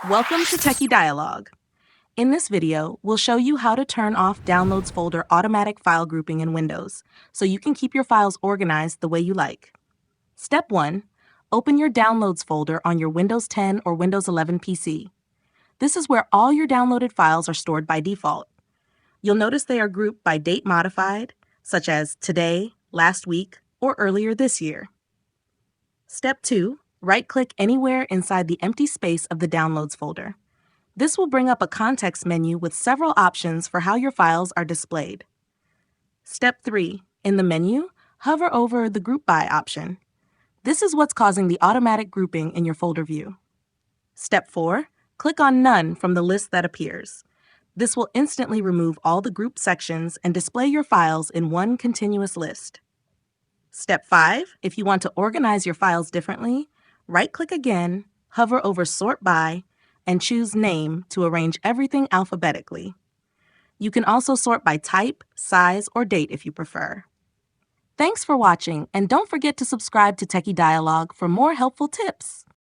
Welcome to Techie Dialogue. In this video, we'll show you how to turn off Downloads folder automatic file grouping in Windows so you can keep your files organized the way you like. Step 1. Open your Downloads folder on your Windows 10 or Windows 11 PC. This is where all your downloaded files are stored by default. You'll notice they are grouped by date modified, such as today, last week, or earlier this year. Step 2. Right-click anywhere inside the empty space of the Downloads folder. This will bring up a context menu with several options for how your files are displayed. Step 3. In the menu, hover over the Group By option. This is what's causing the automatic grouping in your folder view. Step 4. Click on None from the list that appears. This will instantly remove all the group sections and display your files in one continuous list. Step 5. If you want to organize your files differently, right-click again, hover over Sort By, and choose Name to arrange everything alphabetically. You can also sort by type, size, or date if you prefer. Thanks for watching, and don't forget to subscribe to Techie Dialogue for more helpful tips.